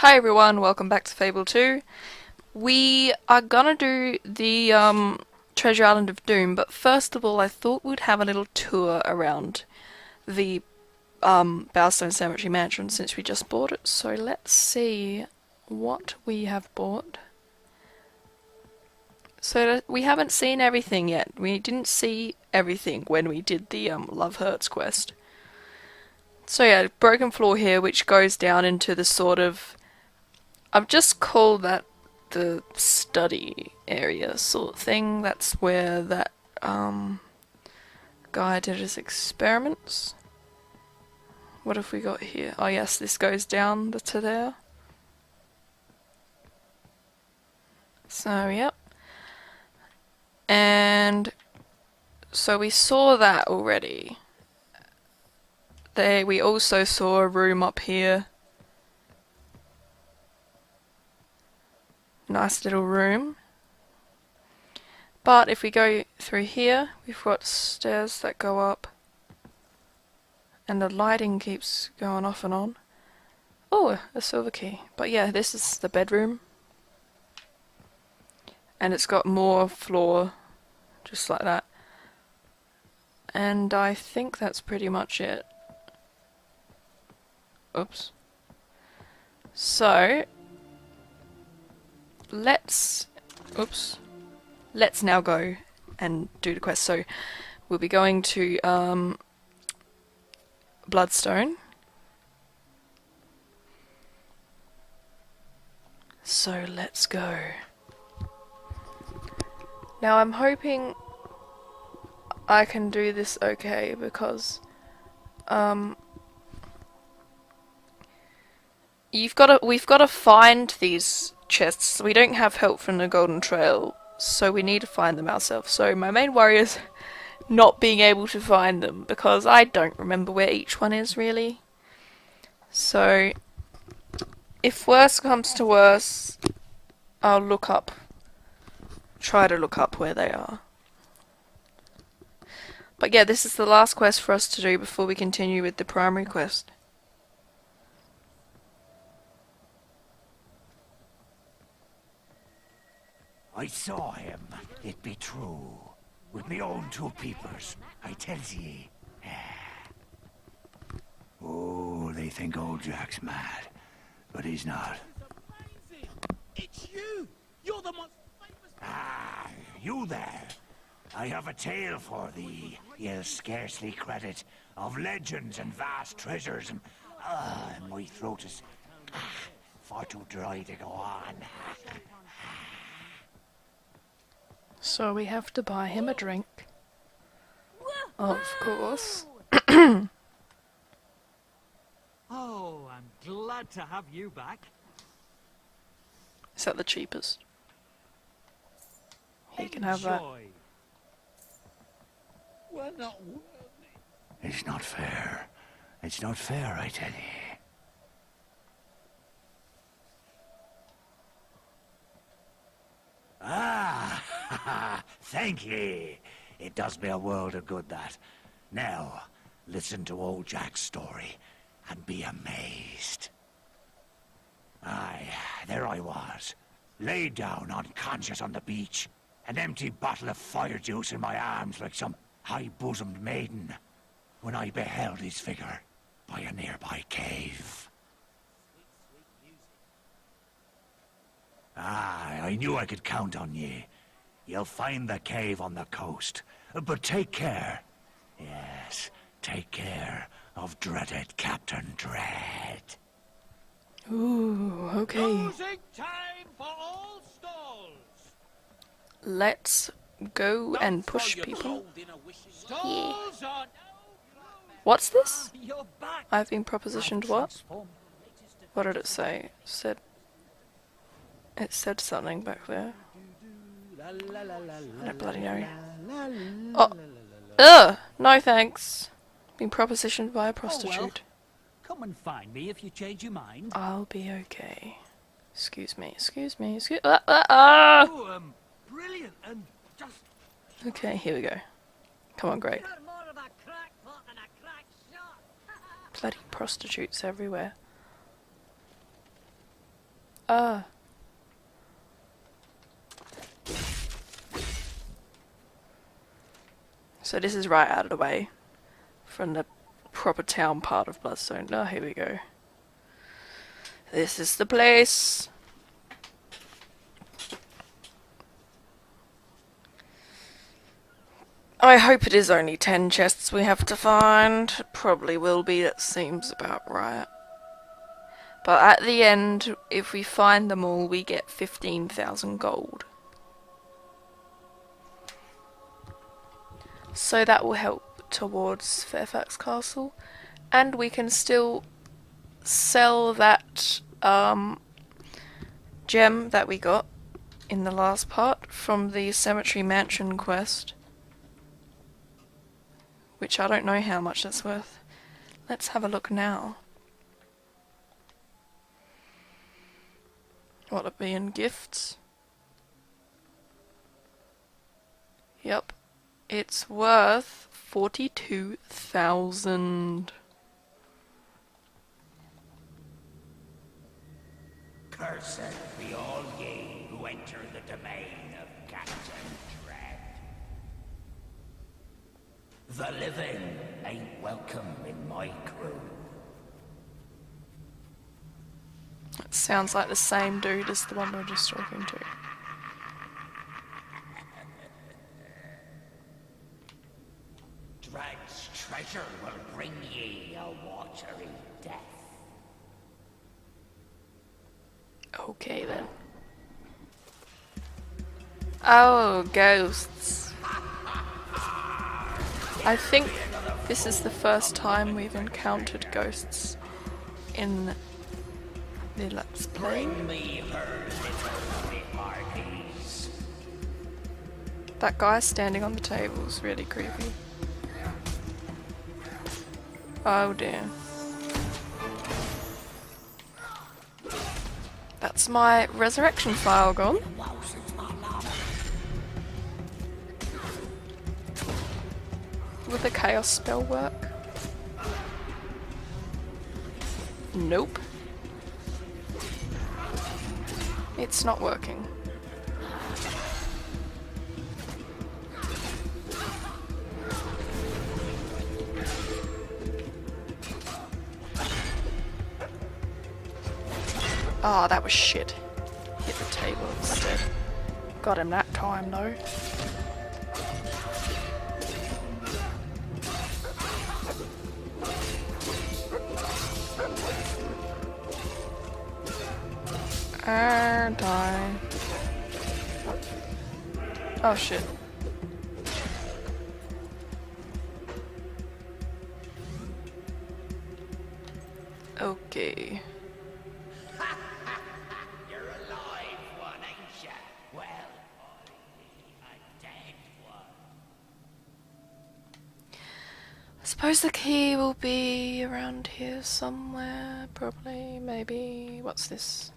Hi everyone, welcome back to Fable 2. We are gonna do the Treasure Island of Doom, but first of all I thought we'd have a little tour around the Bowerstone Cemetery Mansion since we just bought it. So let's see what we have bought. So we haven't seen everything yet. We didn't see everything when we did the Love Hurts quest. So yeah, broken floor here which goes down into the sort of, I've just called that the study area sort of thing. That's where that guy did his experiments. What have we got here? Oh yes, this goes down to there. So yep. And so we saw that already. We also saw a room up here. Nice little room. But if we go through here, we've got stairs that go up. And the lighting keeps going off and on. Oh, a silver key. But yeah, this is the bedroom. And it's got more floor, just like that. And I think that's pretty much it. Oops. So, let's now go and do the quest. So we'll be going to Bloodstone. So let's go. Now I'm hoping I can do this okay because we've got to find these chests. We don't have help from the Golden Trail, so we need to find them ourselves. So my main worry is not being able to find them because I don't remember where each one is really. So if worse comes to worse, I'll try to look up where they are. But yeah, this is the last quest for us to do before we continue with the primary quest. I saw him, it be true. With me own two peepers, I tells ye. Oh, they think old Jack's mad, but he's not. It's you! You're the most famous... Ah, you there. I have a tale for thee, ye'll scarcely credit, of legends and vast treasures, and my throat is far too dry to go on. So we have to buy him a drink. Of course. Oh, I'm glad to have you back. Is that the cheapest? He can have that. Enjoy. We're not worthy. It's not fair. It's not fair, I tell ye. Ah, thank ye. It does me a world of good, that. Now, listen to old Jack's story, and be amazed. Aye, there I was, laid down unconscious on the beach, an empty bottle of fire juice in my arms like some high-bosomed maiden, when I beheld his figure by a nearby cave. Aye, I knew I could count on ye. You'll find the cave on the coast, but take care. Yes, take care of dreaded Captain Dread. Ooh, okay. Closing time for all stalls. Let's go and push people. Stalls are... What's this? You're back. I've been propositioned what? What did it say? It said something back there. I don't bloody know. Oh, no thanks. Been propositioned by a prostitute. Come and find me if you change your mind. I'll be okay. Excuse me. Oh, brilliant and just... Okay, here we go. Come on, great. Bloody prostitutes everywhere. Ah. So this is right out of the way from the proper town part of Bloodstone. Oh, here we go. This is the place. I hope it is only 10 chests we have to find. Probably will be, that seems about right. But at the end, if we find them all, we get 15,000 gold. So that will help towards Fairfax Castle. And we can still sell that gem that we got in the last part from the Cemetery Mansion quest. Which I don't know how much that's worth. Let's have a look now. What it be in gifts? Yep. It's worth 42,000. Cursed be all ye who enter the domain of Captain Dread. The living ain't welcome in my crew. It sounds like the same dude as the one we're just talking to. Dread's treasure will bring ye a watery death. Okay then. Oh, ghosts. I think this is the first time we've encountered ghosts in the Let's Play. Bring me her little parties. That guy standing on the table is really creepy. Oh dear. That's my resurrection file gone. Will the chaos spell work? Nope. It's not working. Oh, that was shit. Hit the table instead. Got him that time though. Die. Oh shit. Okay. You're alive one, ain't ya? Well, a dead one. I suppose the key will be around here somewhere, probably, maybe. What's this?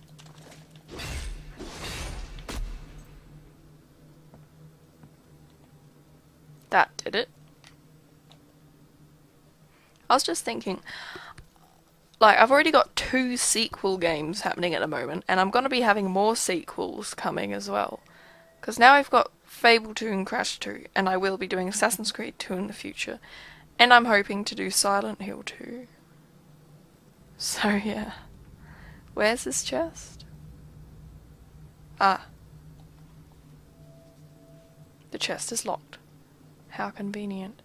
That did it. I was just thinking, like, I've already got 2 sequel games happening at the moment, and I'm gonna be having more sequels coming as well. Because now I've got Fable 2 and Crash 2, and I will be doing Assassin's Creed 2 in the future. And I'm hoping to do Silent Hill 2. So yeah. Where's this chest? Ah. The chest is locked. How convenient.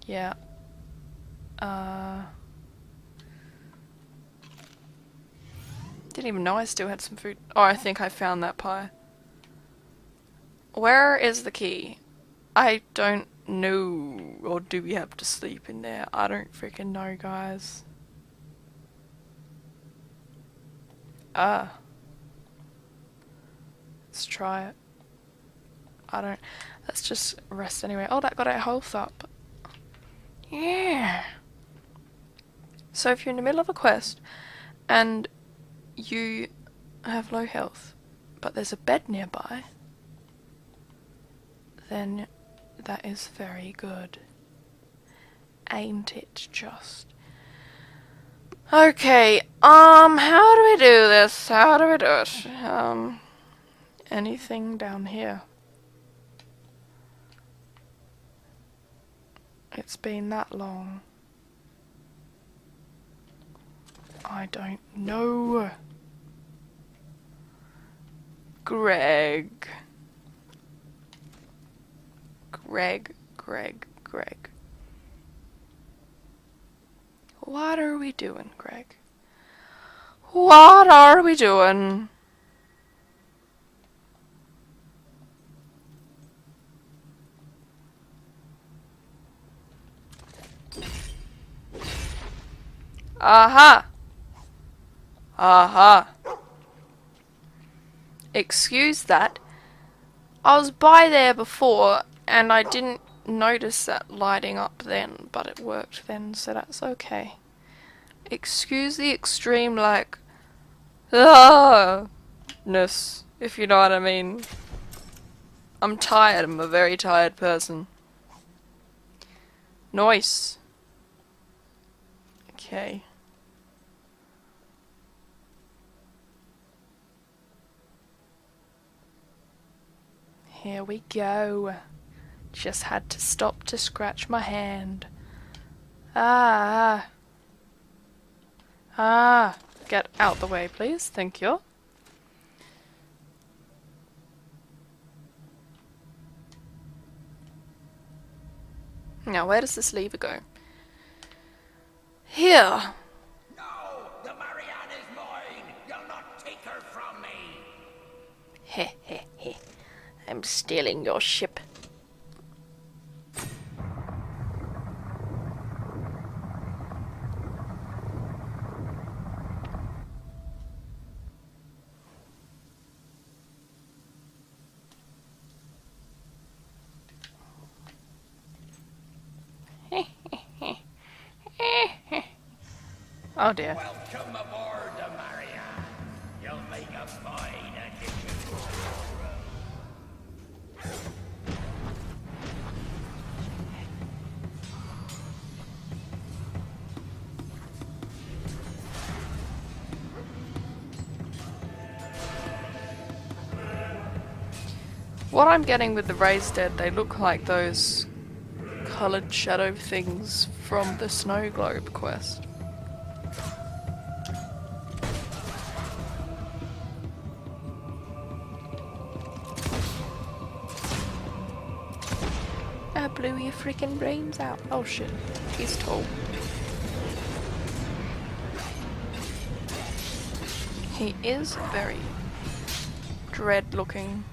Yeah. Didn't even know I still had some food. Oh, I think I found that pie. Where is the key? I don't know. Or do we have to sleep in there? I don't freaking know, guys. Let's try it. I don't... Let's just rest anyway. Oh, that got our health up. Yeah. So if you're in the middle of a quest and you have low health, but there's a bed nearby, then that is very good. Ain't it just? Okay, how do we do this? How do we do it? Anything down here? It's been that long. I don't know. Greg. What are we doing, Greg? What are we doing? Aha! Aha! Excuse that. I was by there before and I didn't notice that lighting up then, but it worked then, so that's okay. Excuse the extreme, like, ness, if you know what I mean. I'm tired, I'm a very tired person. Noise. Okay. Here we go. Just had to stop to scratch my hand. Ah. Get out the way, please. Thank you. Now, where does this lever go? Here. No! The Marianne is mine! You'll not take her from me! Heh heh heh. I'm stealing your ship. Oh dear. Welcome aboard the Marianne. You'll make a fine addition to the crew. What I'm getting with the raised dead, they look like those coloured shadow things from the Snow Globe quest. I blew your freaking brains out. Oh shit, he's tall. He is very dread looking,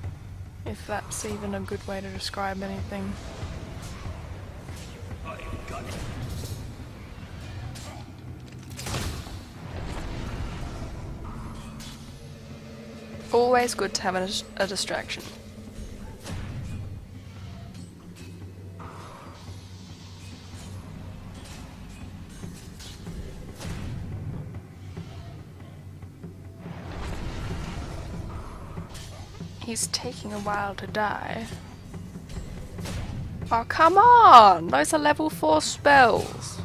if that's even a good way to describe anything. I've got it. Always good to have a distraction. He's taking a while to die. Oh, come on! Those are level 4 spells.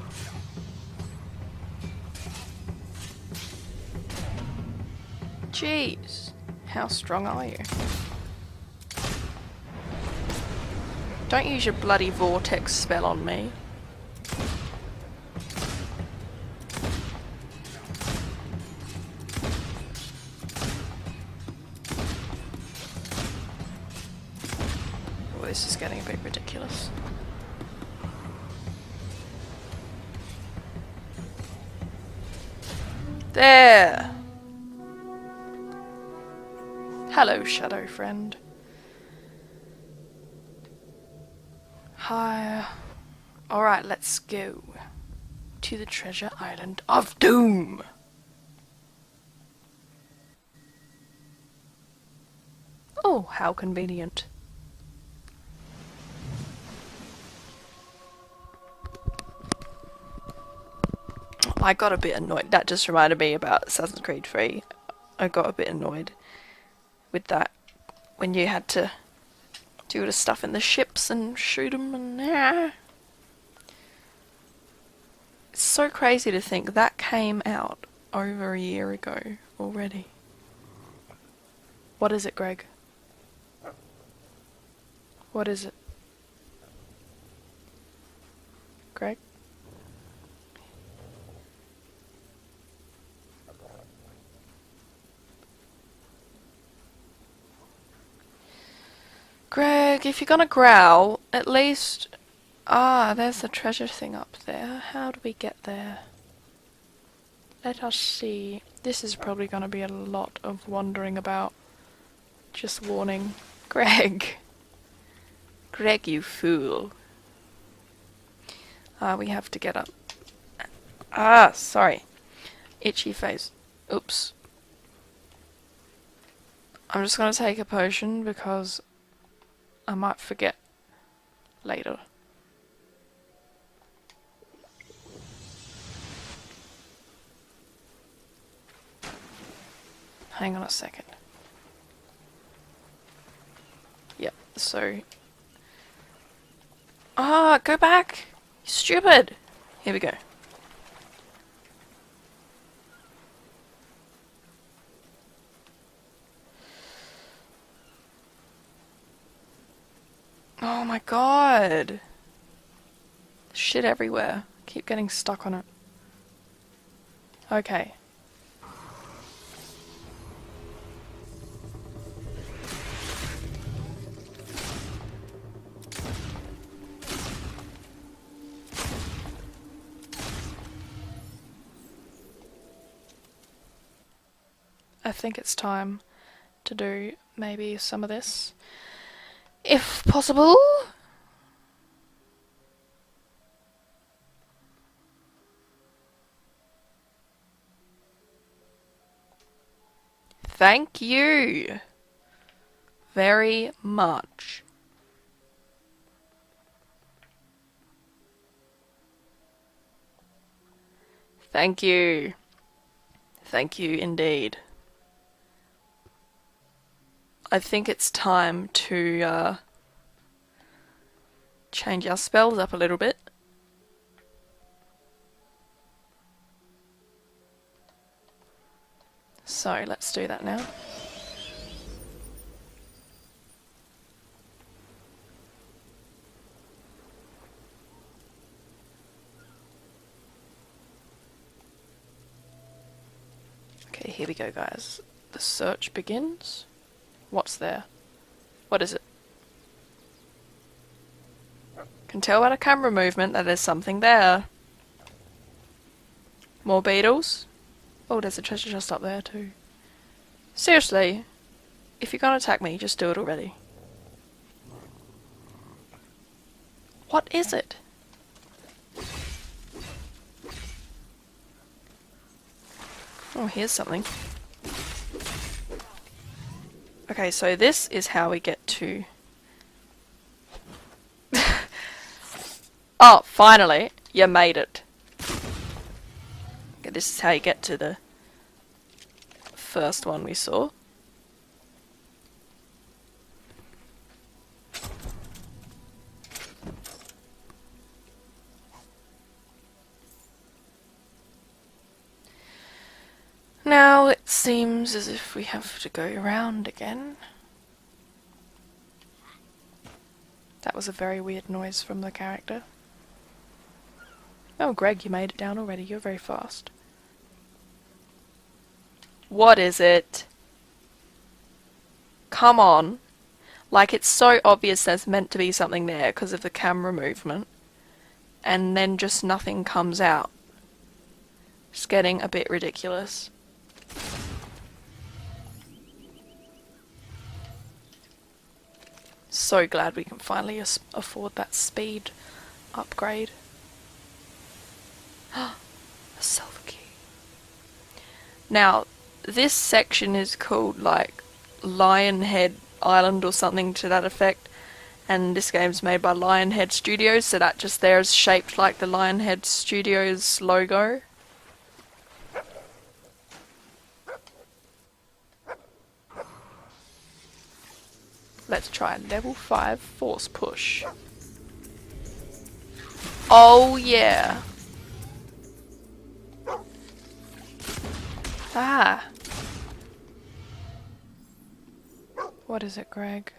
Jeez. How strong are you? Don't use your bloody vortex spell on me. Oh, this is getting a bit ridiculous. There! Hello, shadow friend. Hi. Alright, let's go to the treasure island of doom. Oh, how convenient. I got a bit annoyed. That just reminded me about Assassin's Creed 3. I got a bit annoyed with that when you had to do the stuff in the ships and shoot them and so crazy to think that came out over a year ago already. What is it, Greg? What is it? Greg? Greg, if you're gonna growl, at least... Ah, there's the treasure thing up there. How do we get there? Let us see. This is probably gonna be a lot of wandering about. Just warning. Greg! Greg, you fool. We have to get up. Ah, sorry. Itchy face. Oops. I'm just gonna take a potion because I might forget later. Hang on a second. Yep, so... Ah, go back! You stupid! Here we go. Oh my god! Shit everywhere. Keep getting stuck on it. Okay. I think it's time to do maybe some of this. If possible. Thank you very much. Thank you. Thank you indeed. I think it's time to change our spells up a little bit. So let's do that now. Okay, here we go, guys. The search begins. What's there? What is it? Can tell by the camera movement that there's something there. More beetles? Oh, there's a treasure chest up there too. Seriously, if you're gonna attack me, just do it already. What is it? Oh, here's something. Okay, so this is how we get to... Oh, finally! You made it. Okay, this is how you get to the first one we saw. Now it seems as if we have to go around again. That was a very weird noise from the character. Oh, Greg, you made it down already. You're very fast. What is it? Come on. Like, it's so obvious there's meant to be something there because of the camera movement. And then just nothing comes out. It's getting a bit ridiculous. So glad we can finally afford that speed upgrade. A silver key. Now, this section is called like Lionhead Island or something to that effect, and this game's made by Lionhead Studios, so that just there is shaped like the Lionhead Studios logo. Let's try level 5 force push. Oh yeah. Ah! What is it, Greg?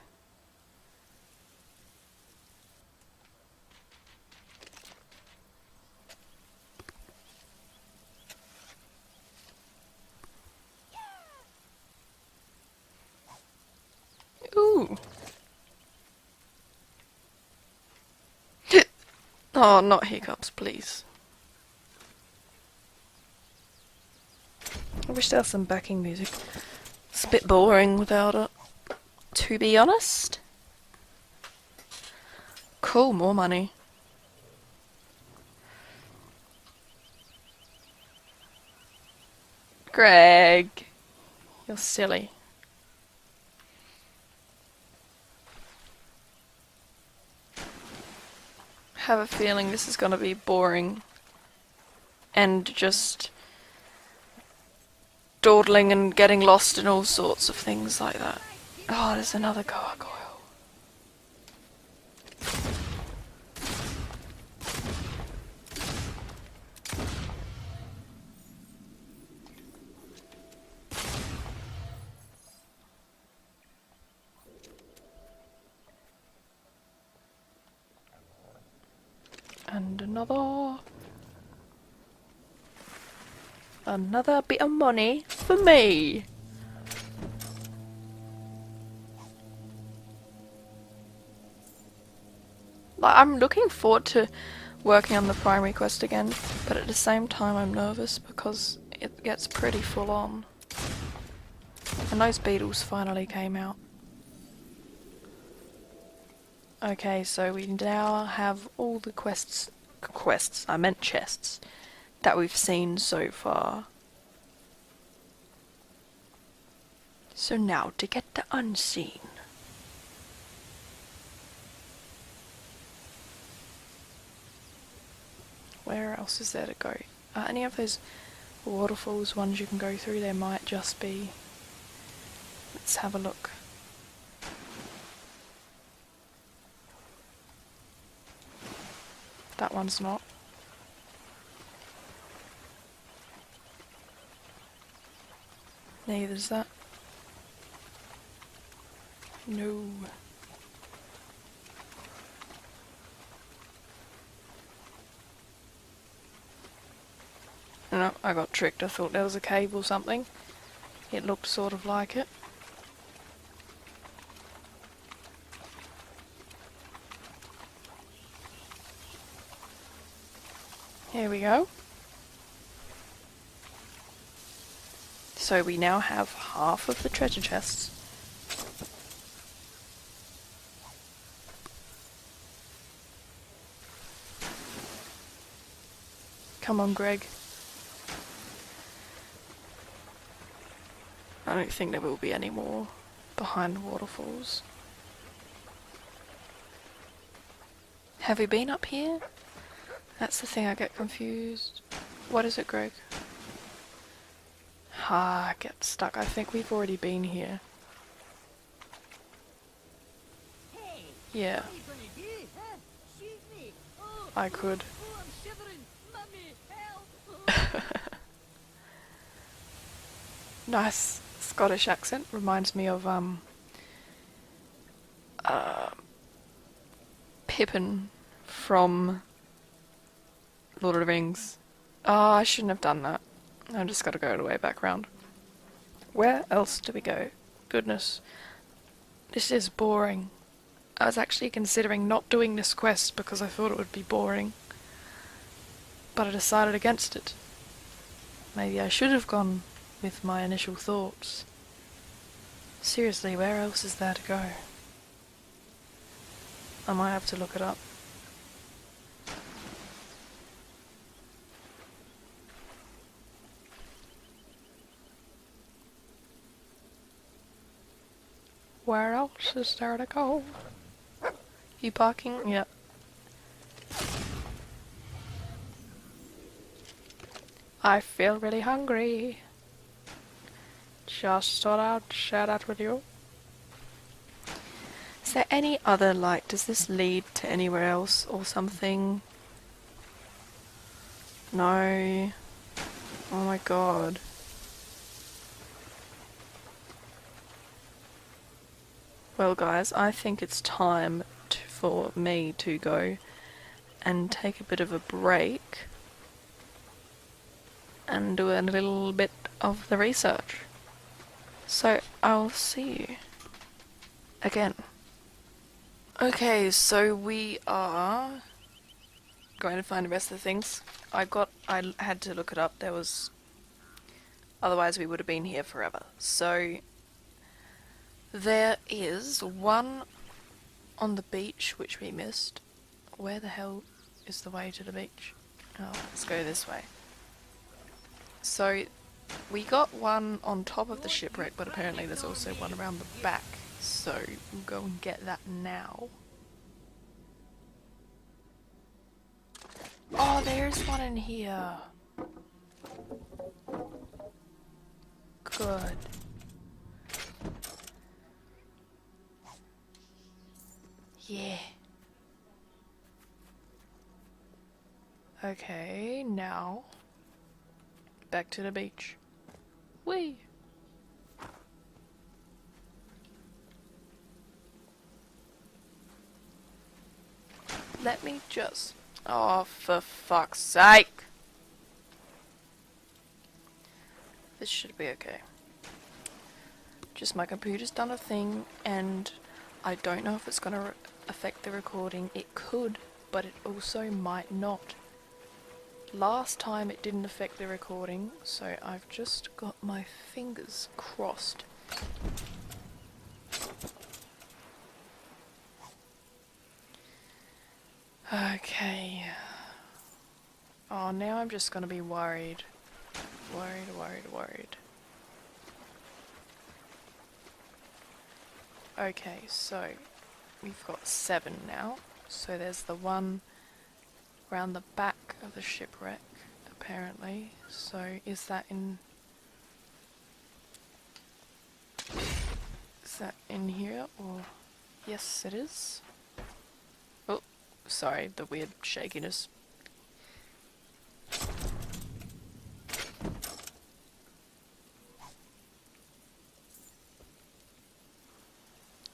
Ooh! Oh, not hiccups, please. I wish there was some backing music. It's a bit boring without it, to be honest. Cool, more money. Greg, you're silly. Have a feeling this is gonna be boring and just dawdling and getting lost in all sorts of things like that. Oh, there's another gargoyle. And another bit of money for me. Like, I'm looking forward to working on the primary quest again, but at the same time I'm nervous because it gets pretty full on. And those beetles finally came out. Okay, so we now have all the quests, I meant chests, that we've seen so far. So now to get the unseen. Where else is there to go? Any of those waterfalls ones you can go through? There might just be. Let's have a look. That one's not. Neither's that. No. No, I got tricked. I thought there was a cave or something. It looked sort of like it. Here we go. So we now have half of the treasure chests. Come on, Greg. I don't think there will be any more behind the waterfalls. Have we been up here? That's the thing, I get confused. What is it, Greg? I get stuck. I think we've already been here. Yeah. I could. Nice Scottish accent. Reminds me of Pippin from Lord of the Rings. Oh, I shouldn't have done that. I've just got to go the way back round. Where else do we go? Goodness. This is boring. I was actually considering not doing this quest because I thought it would be boring. But I decided against it. Maybe I should have gone with my initial thoughts. Seriously, where else is there to go? I might have to look it up. Where else is there to go? You parking? Yep. I feel really hungry. Just thought I'd share that with you. Is there any other, like, does this lead to anywhere else or something? No. Oh my god. Well, guys, I think it's time for me to go and take a bit of a break and do a little bit of the research. So I'll see you again. Okay, so we are going to find the rest of the things. I had to look it up. Otherwise we would have been here forever. So there is one on the beach which we missed. Where the hell is the way to the beach? Oh, let's go this way. So we got one on top of the shipwreck, but apparently there's also one around the back. So we'll go and get that now. Oh, there's one in here. Good. Yeah. Okay, now back to the beach. Whee! Let me just... Oh, for fuck's sake! This should be okay. Just my computer's done a thing, and I don't know if it's gonna affect the recording. It could, but it also might not. Last time it didn't affect the recording, so I've just got my fingers crossed. Okay. Oh, now I'm just gonna be worried. Worried. Okay, so we've got 7 now. So there's the one around the back of the shipwreck, apparently. So is that in here, or... Yes, it is. Oh, sorry, the weird shakiness.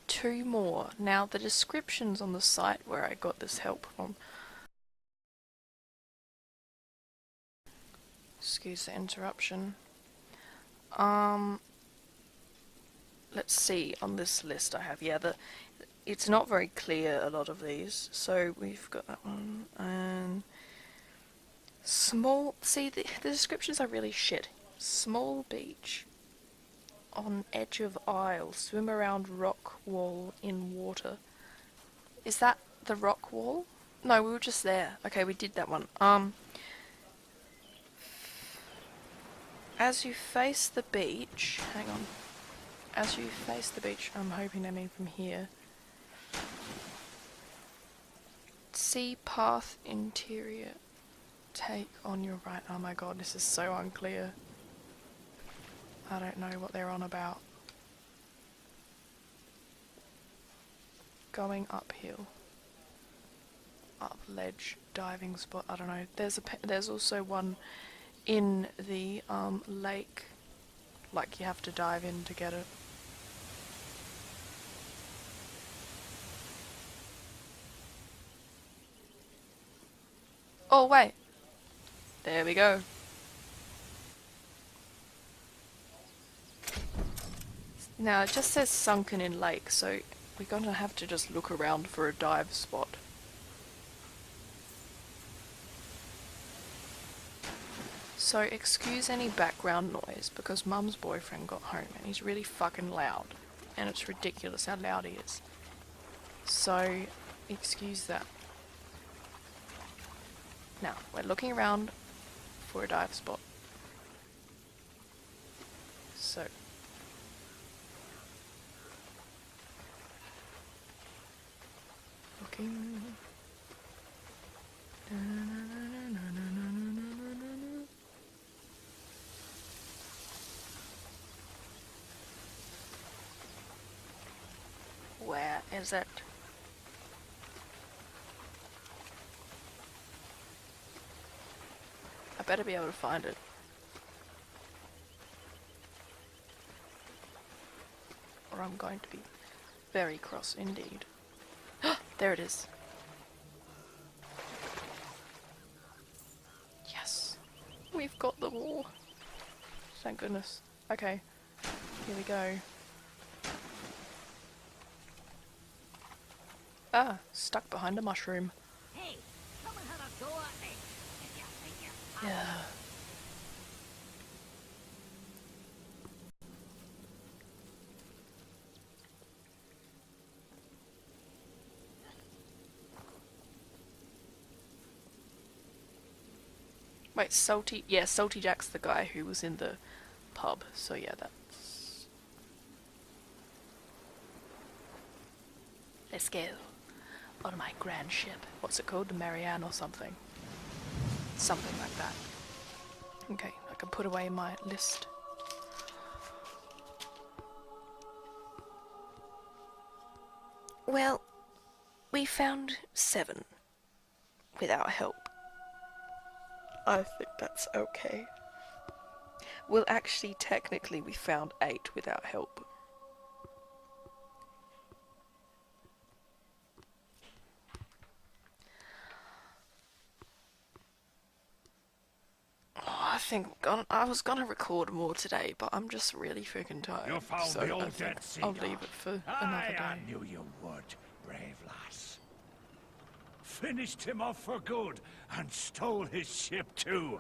Two more. Now the descriptions on the site where I got this help from. Excuse the interruption. Let's see, on this list I have, it's not very clear, a lot of these. So we've got that one, and the descriptions are really shit. Small beach, on edge of isle, swim around rock wall in water. Is that the rock wall? No, we were just there. Okay, we did that one. As you face the beach, hang on. As you face the beach, I'm hoping I mean from here. See path interior. Take on your right. Oh my god, this is so unclear. I don't know what they're on about. Going uphill. Up ledge, diving spot. I don't know. There's also one in the lake. Like you have to dive in to get it. Oh wait, there we go. Now it just says sunken in lake, so we're gonna have to just look around for a dive spot. So excuse any background noise because Mum's boyfriend got home and he's really fucking loud, and it's ridiculous how loud he is. So excuse that. Now, we're looking around for a dive spot. So. Looking. Where is it? I better be able to find it. Or I'm going to be Very cross indeed. There it is. Yes. We've got them all. Thank goodness. Okay. Here we go. Ah, stuck behind a mushroom. Hey, come and have a go at me. If you think you're Yeah. Wait, Salty... Yeah, Salty Jack's the guy who was in the pub, so yeah, that's... Let's go. On my grand ship. What's it called? The Marianne or something? Something like that. Okay, I can put away my list. Well, we found 7 without help. I think that's okay. Well, actually, technically, we found 8 without help. I think I was gonna record more today, but I'm just really freaking tired. You found so the I old think dead sea I'll dog. leave it for Aye, another I day. knew you would, brave lass. Finished him off for good and stole his ship too.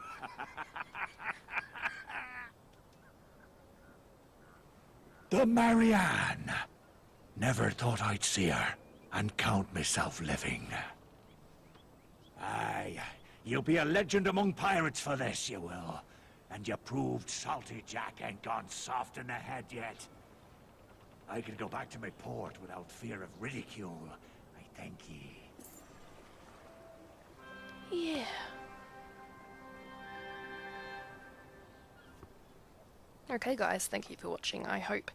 The Marianne. Never thought I'd see her and count myself living. Aye, you'll be a legend among pirates for this, you will. And you proved Salty Jack ain't gone soft in the head yet. I could go back to my port without fear of ridicule. I thank ye. Yeah. Okay guys, thank you for watching. I hope,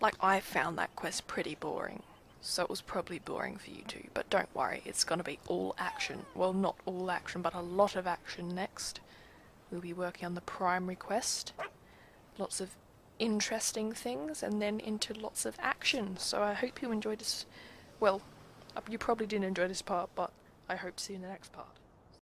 like, I found that quest pretty boring, so it was probably boring for you too, but don't worry, it's gonna be all action. Well, not all action, but a lot of action next. We'll be working on the primary quest, lots of interesting things, and then into lots of action. So I hope you enjoyed this. Well, you probably didn't enjoy this part, but I hope to see you in the next part.